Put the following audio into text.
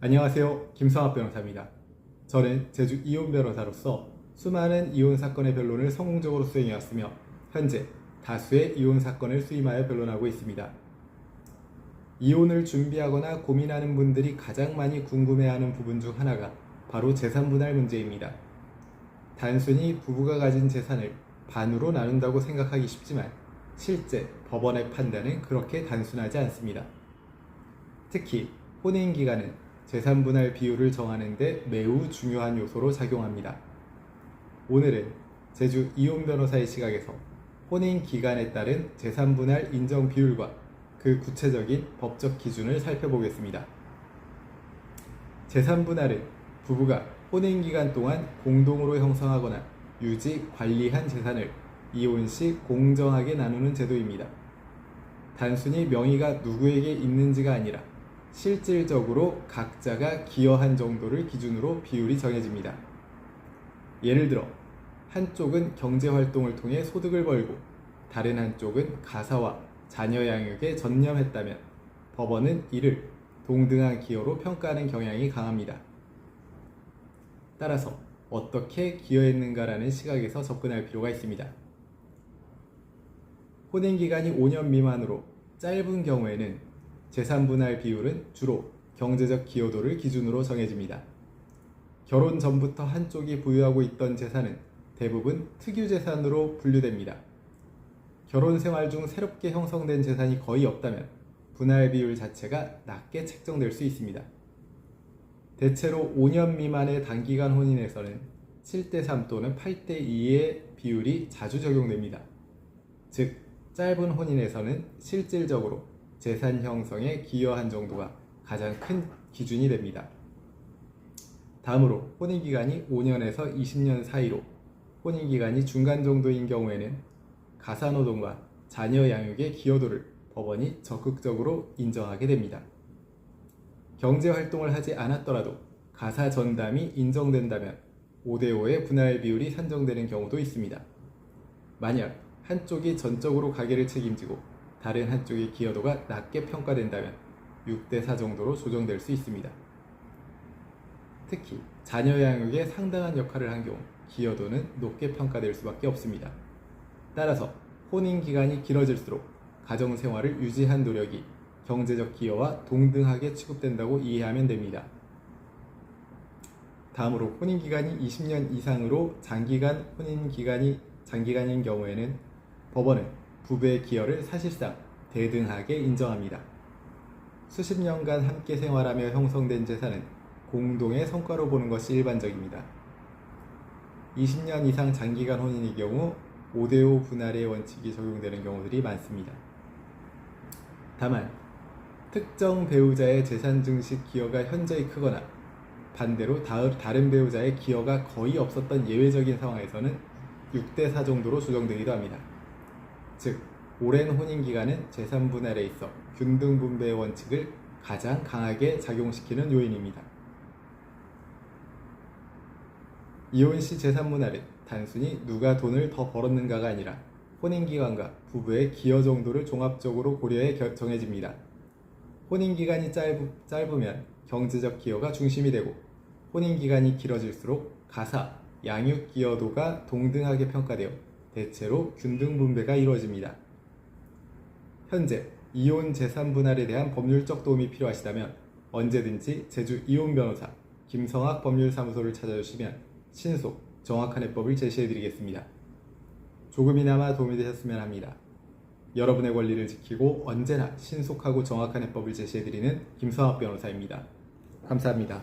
안녕하세요. 김성학 변호사입니다. 저는 제주 이혼 변호사로서 수많은 이혼 사건의 변론을 성공적으로 수행해왔으며 현재 다수의 이혼 사건을 수임하여 변론하고 있습니다. 이혼을 준비하거나 고민하는 분들이 가장 많이 궁금해하는 부분 중 하나가 바로 재산분할 문제입니다. 단순히 부부가 가진 재산을 반으로 나눈다고 생각하기 쉽지만 실제 법원의 판단은 그렇게 단순하지 않습니다. 특히 혼인기간은 재산분할 비율을 정하는 데 매우 중요한 요소로 작용합니다. 오늘은 제주 이혼 변호사의 시각에서 혼인기간에 따른 재산분할 인정 비율과 그 구체적인 법적 기준을 살펴보겠습니다. 재산분할은 부부가 혼인기간 동안 공동으로 형성하거나 유지, 관리한 재산을 이혼 시 공정하게 나누는 제도입니다. 단순히 명의가 누구에게 있는지가 아니라 실질적으로 각자가 기여한 정도를 기준으로 비율이 정해집니다. 예를 들어 한쪽은 경제활동을 통해 소득을 벌고 다른 한쪽은 가사와 자녀 양육에 전념했다면 법원은 이를 동등한 기여로 평가하는 경향이 강합니다. 따라서 어떻게 기여했는가라는 시각에서 접근할 필요가 있습니다. 혼인기간이 5년 미만으로 짧은 경우에는 재산분할 비율은 주로 경제적 기여도를 기준으로 정해집니다. 결혼 전부터 한쪽이 보유하고 있던 재산은 대부분 특유재산으로 분류됩니다. 결혼 생활 중 새롭게 형성된 재산이 거의 없다면 분할 비율 자체가 낮게 책정될 수 있습니다. 대체로 5년 미만의 단기간 혼인에서는 7:3 또는 8:2의 비율이 자주 적용됩니다. 즉, 짧은 혼인에서는 실질적으로 재산 형성에 기여한 정도가 가장 큰 기준이 됩니다. 다음으로 혼인기간이 5년에서 20년 사이로 혼인기간이 중간 정도인 경우에는 가사노동과 자녀 양육의 기여도를 법원이 적극적으로 인정하게 됩니다. 경제활동을 하지 않았더라도 가사 전담이 인정된다면 5:5의 분할 비율이 산정되는 경우도 있습니다. 만약 한쪽이 전적으로 가계를 책임지고 다른 한쪽의 기여도가 낮게 평가된다면 6:4 정도로 조정될 수 있습니다. 특히 자녀 양육에 상당한 역할을 한 경우 기여도는 높게 평가될 수밖에 없습니다. 따라서 혼인기간이 길어질수록 가정생활을 유지한 노력이 경제적 기여와 동등하게 취급된다고 이해하면 됩니다. 다음으로 혼인기간이 20년 이상으로 장기간인 경우에는 법원은 부부의 기여를 사실상 대등하게 인정합니다. 수십 년간 함께 생활하며 형성된 재산은 공동의 성과로 보는 것이 일반적입니다. 20년 이상 장기간 혼인의 경우 5:5 분할의 원칙이 적용되는 경우들이 많습니다. 다만 특정 배우자의 재산 증식 기여가 현저히 크거나 반대로 다른 배우자의 기여가 거의 없었던 예외적인 상황에서는 6:4 정도로 조정되기도 합니다. 즉, 오랜 혼인기간은 재산분할에 있어 균등분배의 원칙을 가장 강하게 작용시키는 요인입니다. 이혼 시 재산분할은 단순히 누가 돈을 더 벌었는가가 아니라 혼인기간과 부부의 기여 정도를 종합적으로 고려해 정해집니다. 혼인기간이 짧으면 경제적 기여가 중심이 되고 혼인기간이 길어질수록 가사, 양육 기여도가 동등하게 평가되어 대체로 균등분배가 이루어집니다. 현재 이혼 재산 분할에 대한 법률적 도움이 필요하시다면 언제든지 제주 이혼 변호사 김성학 법률사무소를 찾아주시면 신속, 정확한 해법을 제시해드리겠습니다. 조금이나마 도움이 되셨으면 합니다. 여러분의 권리를 지키고 언제나 신속하고 정확한 해법을 제시해드리는 김성학 변호사입니다. 감사합니다.